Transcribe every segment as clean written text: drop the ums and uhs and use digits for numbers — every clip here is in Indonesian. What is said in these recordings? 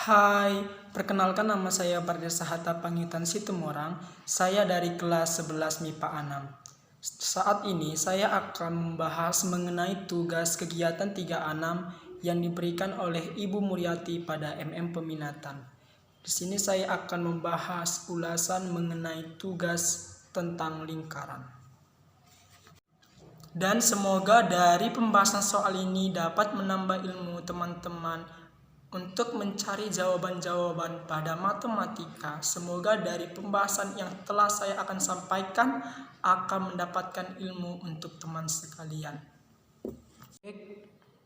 Hai, perkenalkan nama saya Pardesa Hatta Pangitan Situmorang. Saya dari kelas 11 MIPA 6. Saat ini saya akan membahas mengenai tugas kegiatan 3A6 yang diberikan oleh Ibu Muryati pada MM Peminatan. Di sini saya akan membahas ulasan mengenai tugas tentang lingkaran. Dan semoga dari pembahasan soal ini dapat menambah ilmu teman-teman untuk mencari jawaban-jawaban pada matematika. Semoga dari pembahasan yang telah saya akan sampaikan akan mendapatkan ilmu untuk teman sekalian.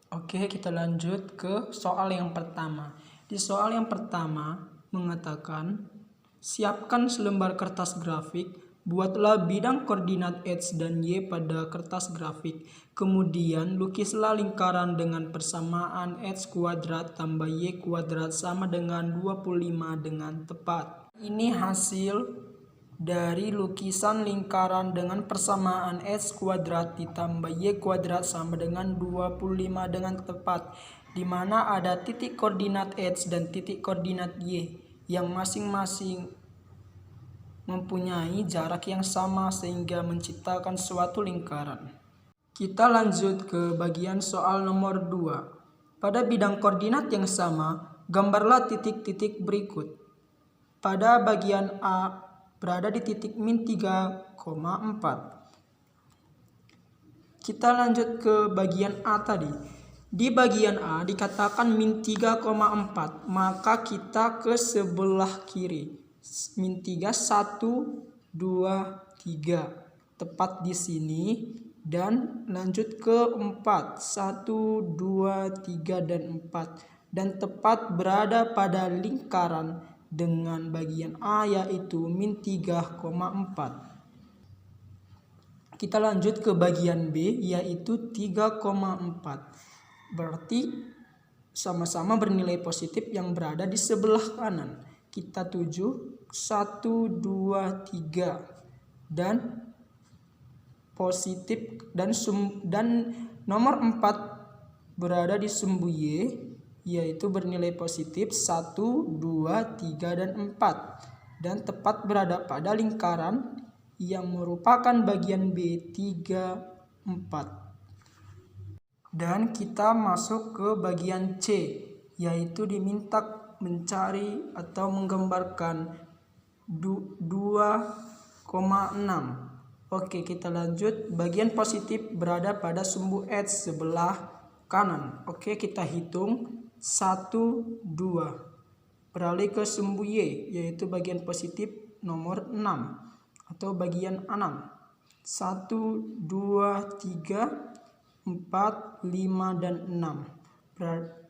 Oke, kita lanjut ke soal yang pertama. Di soal yang pertama mengatakan, siapkan selembar kertas grafik, buatlah bidang koordinat X dan Y pada kertas grafik. Kemudian lukislah lingkaran dengan persamaan X kuadrat tambah Y kuadrat sama dengan 25 dengan tepat. Ini hasil dari lukisan lingkaran dengan persamaan X kuadrat ditambah Y kuadrat sama dengan 25 dengan tepat, di mana ada titik koordinat X dan titik koordinat Y yang masing-masing mempunyai jarak yang sama sehingga menciptakan suatu lingkaran. Kita lanjut ke bagian soal nomor 2. Pada bidang koordinat yang sama, gambarlah titik-titik berikut. Pada bagian A berada di titik min 3,4. Kita lanjut ke bagian A tadi. Di bagian A dikatakan min 3,4, maka kita ke sebelah kiri. Min 3, 1, 2, 3. Tepat di sini. Dan lanjut ke 4. 1, 2, 3, dan 4. Dan tepat berada pada lingkaran dengan bagian A yaitu min 3,4. Kita lanjut ke bagian B yaitu 3,4. Berarti sama-sama bernilai positif yang berada di sebelah kanan. Kita tuju 1, 2, 3 dan positif dan nomor 4 berada di sumbu Y yaitu bernilai positif 1, 2, 3, dan 4 dan tepat berada pada lingkaran yang merupakan bagian B 3, 4. Dan kita masuk ke bagian C yaitu diminta mencari atau menggambarkan 2,6. Oke, kita lanjut. Bagian positif berada pada sumbu X sebelah kanan. Oke, kita hitung 1, 2. Beralih ke sumbu Y yaitu bagian positif nomor 6 atau bagian 6. 1, 2, 3, 4, 5, dan 6.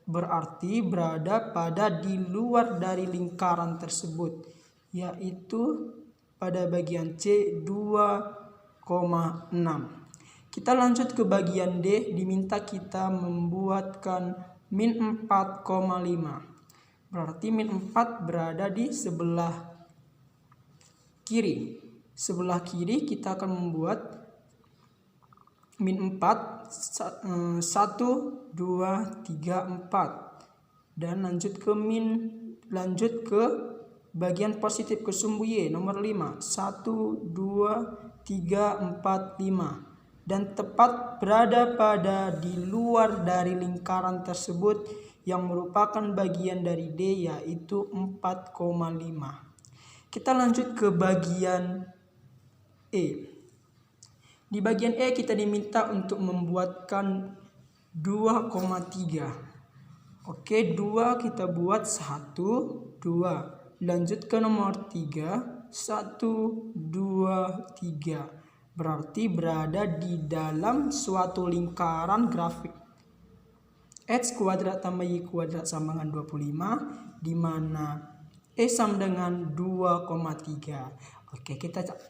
Berarti berada pada di luar dari lingkaran tersebut yaitu pada bagian C 2,6. Kita lanjut ke bagian D, diminta kita membuatkan min 4,5. Berarti min 4 berada di sebelah kiri. Sebelah kiri kita akan membuat min 4 1, 2, 3, 4. Dan lanjut ke bagian positif ke sumbu Y nomor 5. 1, 2, 3, 4, 5. Dan tepat berada pada di luar dari lingkaran tersebut yang merupakan bagian dari D yaitu 4,5. Kita lanjut ke bagian E. Di bagian E kita diminta untuk membuatkan 2,3. Oke, 2 kita buat 1, 2. Lanjut ke nomor 3. 1, 2, 3. Berarti berada di dalam suatu lingkaran grafik X kuadrat tambah Y kuadrat sama dengan 25, di mana E sama dengan 2,3. Oke,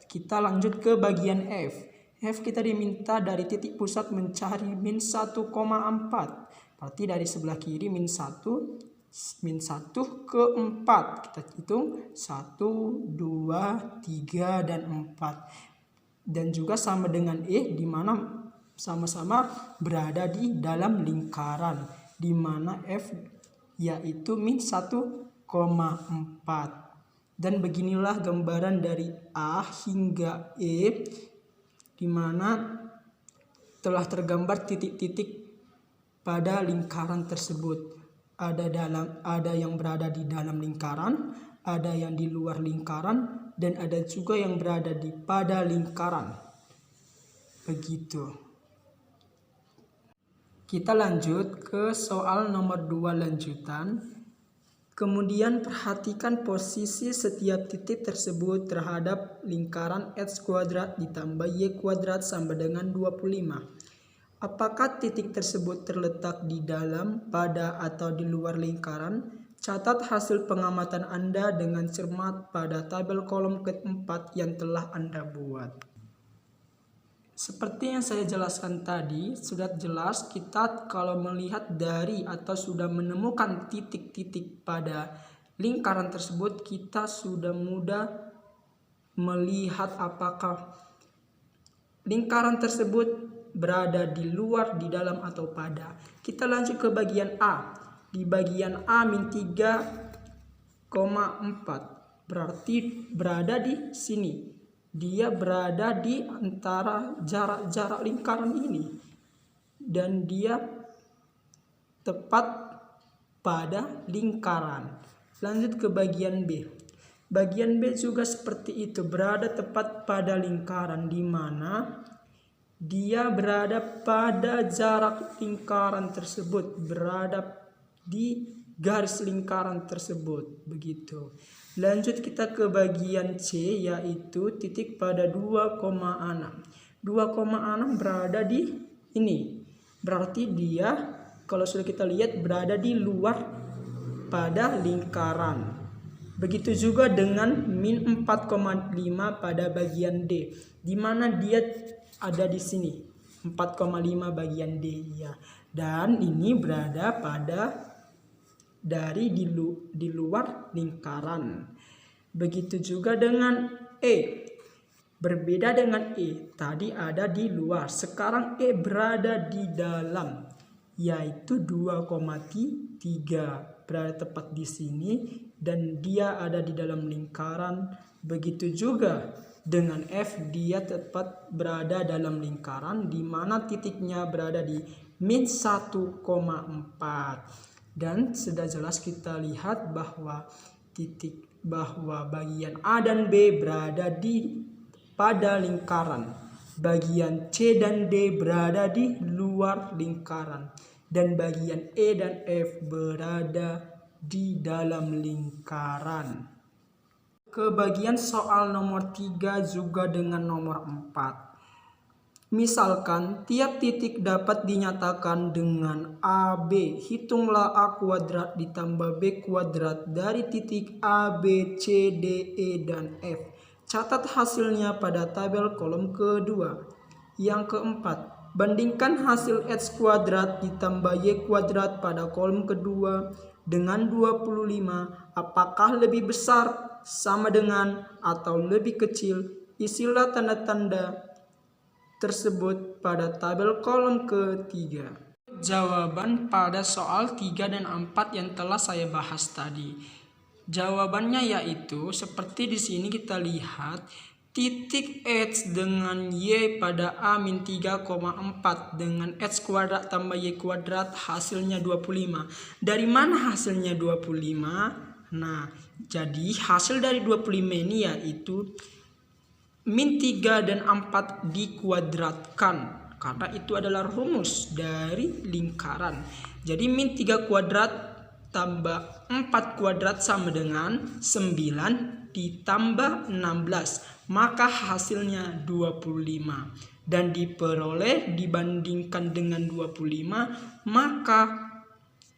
kita lanjut ke bagian F. F kita diminta dari titik pusat mencari min 1,4. Berarti dari sebelah kiri min 1 ke 4. Kita hitung 1, 2, 3, dan 4. Dan juga sama dengan E di mana sama-sama berada di dalam lingkaran, di mana F yaitu min 1,4. Dan beginilah gambaran dari A hingga E, di mana telah tergambar titik-titik pada lingkaran tersebut. Ada yang berada di dalam lingkaran, ada yang di luar lingkaran, dan ada juga yang berada di pada lingkaran. Begitu. Kita lanjut ke soal nomor 2 lanjutan. Kemudian perhatikan posisi setiap titik tersebut terhadap lingkaran x kuadrat ditambah y kuadrat sama dengan 25. Apakah titik tersebut terletak di dalam, pada, atau di luar lingkaran? Catat hasil pengamatan Anda dengan cermat pada tabel kolom keempat yang telah Anda buat. Seperti yang saya jelaskan tadi, sudah jelas kita kalau melihat dari atau sudah menemukan titik-titik pada lingkaran tersebut, kita sudah mudah melihat apakah lingkaran tersebut berada di luar, di dalam, atau pada. Kita lanjut ke bagian A. Di bagian A min 3,4 berarti berada di sini. Dia berada di antara jarak-jarak lingkaran ini. Dan dia tepat pada lingkaran. Lanjut ke bagian B. Bagian B juga seperti itu, berada tepat pada lingkaran, di mana dia berada pada jarak lingkaran tersebut, berada di garis lingkaran tersebut. Begitu. Lanjut kita ke bagian C, yaitu titik pada 2,6. 2,6 berada di ini. Berarti dia, kalau sudah kita lihat, berada di luar pada lingkaran. Begitu juga dengan min 4,5 pada bagian D, di mana dia ada di sini 4,5 bagian D ya. Dan ini berada pada dari di luar lingkaran. Begitu juga dengan E. Berbeda dengan E, tadi ada di luar, sekarang E berada di dalam, yaitu 2,3 berada tepat di sini dan dia ada di dalam lingkaran. Begitu juga dengan F, dia tepat berada dalam lingkaran, di mana titiknya berada di min 1,4. Dan sudah jelas kita lihat bahwa bagian A dan B berada pada lingkaran, bagian C dan D berada di luar lingkaran, dan bagian E dan F berada di dalam lingkaran. Ke bagian soal nomor 3 juga dengan nomor 4. Misalkan tiap titik dapat dinyatakan dengan AB. Hitunglah A kuadrat ditambah B kuadrat dari titik A, B, C, D, E, dan F. Catat hasilnya pada tabel kolom kedua. Yang keempat, bandingkan hasil X kuadrat ditambah Y kuadrat pada kolom kedua dengan 25. Apakah lebih besar, sama dengan, atau lebih kecil? Isilah tanda-tanda tersebut pada tabel kolom ketiga. Jawaban pada soal 3 dan 4 yang telah saya bahas tadi. Jawabannya yaitu seperti di sini kita lihat titik X dengan Y pada A min 3,4 dengan X kuadrat tambah Y kuadrat hasilnya 25. Dari mana hasilnya 25? Nah, jadi hasil dari 25 ini yaitu min 3 dan 4 dikuadratkan, karena itu adalah rumus dari lingkaran. Jadi min 3 kuadrat tambah 4 kuadrat sama dengan 9 ditambah 16, maka hasilnya 25. Dan diperoleh dibandingkan dengan 25, maka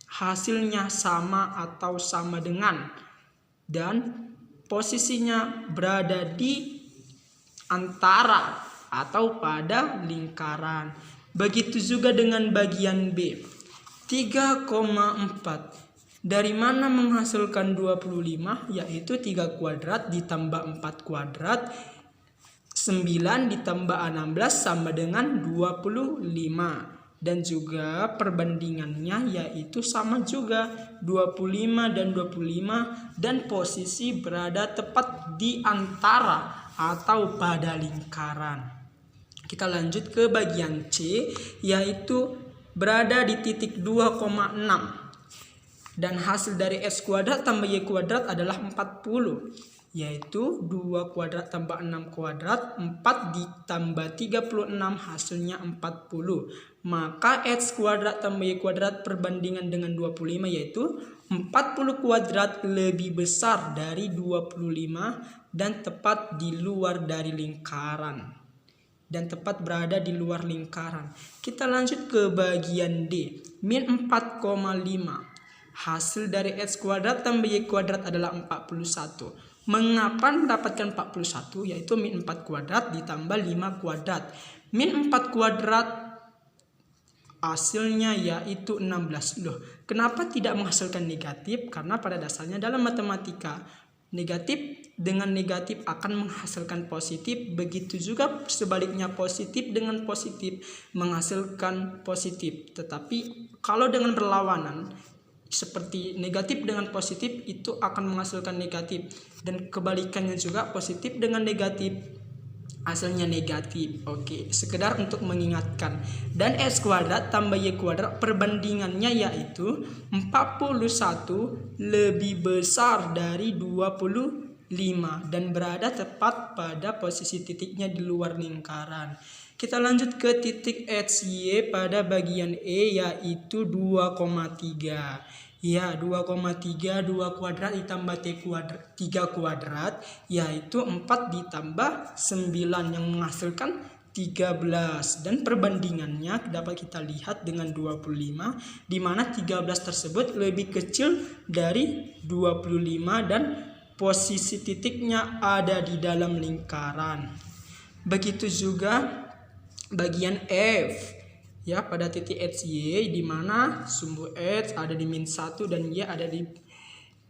hasilnya sama atau sama dengan, dan posisinya berada di antara atau pada lingkaran. Begitu juga dengan bagian B. 3,4. Dari mana menghasilkan 25? Yaitu 3 kuadrat ditambah 4 kuadrat, 9 ditambah 16 sama dengan 25. Dan juga perbandingannya yaitu sama juga 25 dan 25 dan posisi berada tepat di antara atau pada lingkaran. Kita lanjut ke bagian C yaitu berada di titik 2,6 dan hasil dari X kuadrat tambah Y kuadrat adalah 40, yaitu 2 kuadrat tambah 6 kuadrat 4 ditambah 36 hasilnya 40. Maka X kuadrat tambah Y kuadrat perbandingan dengan 25 yaitu 40 kuadrat lebih besar dari 25 dan tepat di luar dari lingkaran. Dan tepat berada di luar lingkaran. Kita lanjut ke bagian D, min 4,5. Hasil dari X kuadrat tambah Y kuadrat adalah 41. Mengapa mendapatkan 41? Yaitu min 4 kuadrat ditambah 5 kuadrat. Min 4 kuadrat hasilnya yaitu 16. Loh, kenapa tidak menghasilkan negatif? Karena pada dasarnya dalam matematika negatif dengan negatif akan menghasilkan positif, begitu juga sebaliknya positif dengan positif menghasilkan positif. Tetapi kalau dengan berlawanan seperti negatif dengan positif itu akan menghasilkan negatif, dan kebalikannya juga positif dengan negatif hasilnya negatif. Oke, sekedar untuk mengingatkan. Dan X kuadrat tambah Y kuadrat perbandingannya yaitu 41 lebih besar dari 25 dan berada tepat pada posisi titiknya di luar lingkaran. Kita lanjut ke titik XY pada bagian E yaitu 2,3. Ya, 2,3 2 kuadrat ditambah 3 kuadrat yaitu 4 ditambah 9 yang menghasilkan 13, dan perbandingannya dapat kita lihat dengan 25 di mana 13 tersebut lebih kecil dari 25 dan posisi titiknya ada di dalam lingkaran. Begitu juga bagian F. Ya, pada titik XY di mana sumbu X ada di min 1 dan Y ada di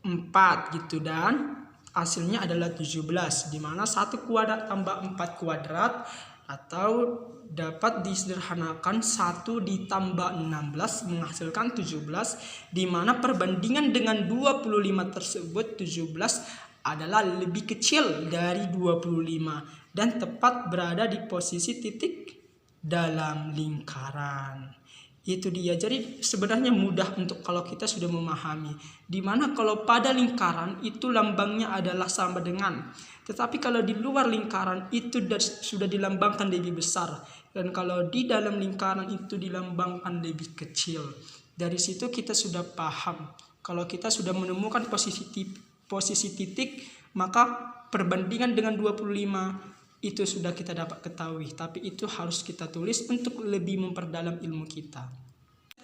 4 gitu, dan hasilnya adalah 17 di mana 1 kuadrat tambah 4 kuadrat atau dapat disederhanakan 1 ditambah 16 menghasilkan 17 di mana perbandingan dengan 25 tersebut 17 adalah lebih kecil dari 25 dan tepat berada di posisi titik dalam lingkaran. Itu dia. Jadi sebenarnya mudah untuk kalau kita sudah memahami, dimana kalau pada lingkaran itu lambangnya adalah sama dengan, tetapi kalau di luar lingkaran itu sudah dilambangkan lebih besar, dan kalau di dalam lingkaran itu dilambangkan lebih kecil. Dari situ kita sudah paham kalau kita sudah menemukan posisi titik, maka perbandingan dengan 25 itu sudah kita dapat ketahui, tapi itu harus kita tulis untuk lebih memperdalam ilmu kita.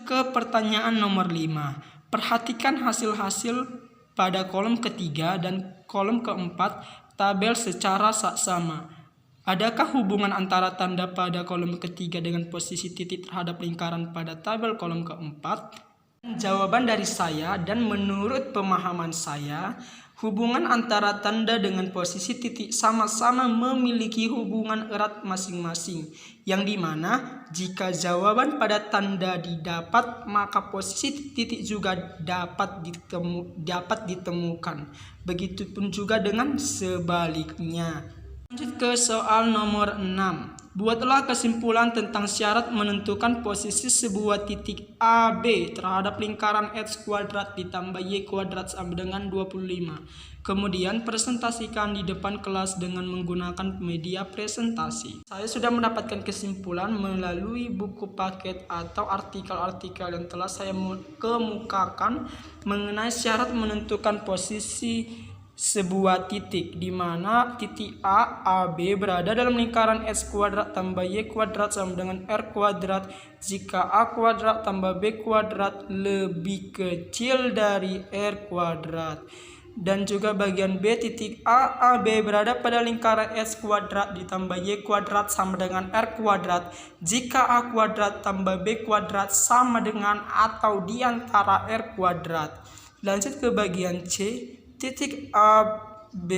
Ke pertanyaan nomor 5. Perhatikan hasil-hasil pada kolom ketiga dan kolom keempat tabel secara saksama. Adakah hubungan antara tanda pada kolom ketiga dengan posisi titik terhadap lingkaran pada tabel kolom keempat? Jawaban dari saya dan menurut pemahaman saya, hubungan antara tanda dengan posisi titik sama-sama memiliki hubungan erat masing-masing, yang dimana jika jawaban pada tanda didapat maka posisi titik juga dapat ditemukan. Begitupun juga dengan sebaliknya. Lanjut ke soal nomor 6. Buatlah kesimpulan tentang syarat menentukan posisi sebuah titik AB terhadap lingkaran X kuadrat ditambah Y kuadrat sama dengan 25. Kemudian presentasikan di depan kelas dengan menggunakan media presentasi. Saya sudah mendapatkan kesimpulan melalui buku paket atau artikel-artikel yang telah saya kemukakan mengenai syarat menentukan posisi sebuah titik, di mana titik A, AB berada dalam lingkaran X kuadrat tambah Y kuadrat sama dengan R kuadrat jika A kuadrat tambah B kuadrat lebih kecil dari R kuadrat. Dan juga bagian B, titik A, AB berada pada lingkaran X kuadrat ditambah Y kuadrat sama dengan R kuadrat jika A kuadrat tambah B kuadrat sama dengan atau di antara R kuadrat. Lanjut ke bagian C, titik A, B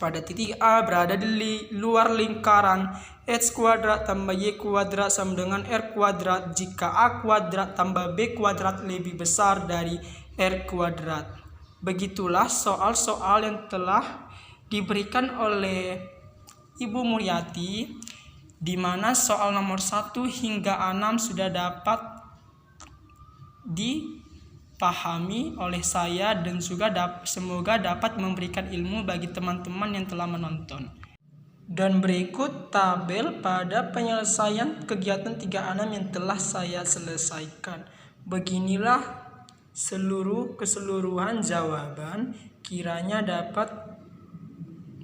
pada titik A berada di luar lingkaran X kuadrat tambah Y kuadrat sama dengan R kuadrat jika A kuadrat tambah B kuadrat lebih besar dari R kuadrat. Begitulah soal-soal yang telah diberikan oleh Ibu Muryati, di mana soal nomor 1 hingga 6 sudah dapat dipahami oleh saya dan juga semoga dapat memberikan ilmu bagi teman-teman yang telah menonton. Dan berikut tabel pada penyelesaian kegiatan 3-6 yang telah saya selesaikan. Beginilah keseluruhan jawaban, kiranya dapat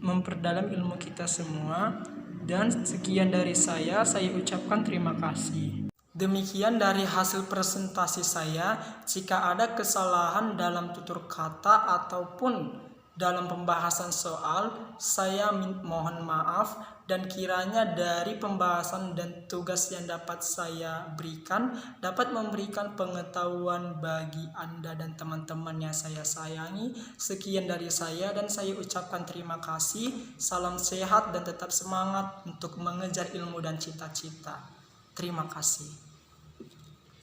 memperdalam ilmu kita semua. Dan sekian dari saya ucapkan terima kasih. Demikian dari hasil presentasi saya. Jika ada kesalahan dalam tutur kata ataupun dalam pembahasan soal, saya mohon maaf, dan kiranya dari pembahasan dan tugas yang dapat saya berikan dapat memberikan pengetahuan bagi Anda dan teman-teman yang saya sayangi. Sekian dari saya dan saya ucapkan terima kasih. Salam sehat dan tetap semangat untuk mengejar ilmu dan cita-cita. Terima kasih.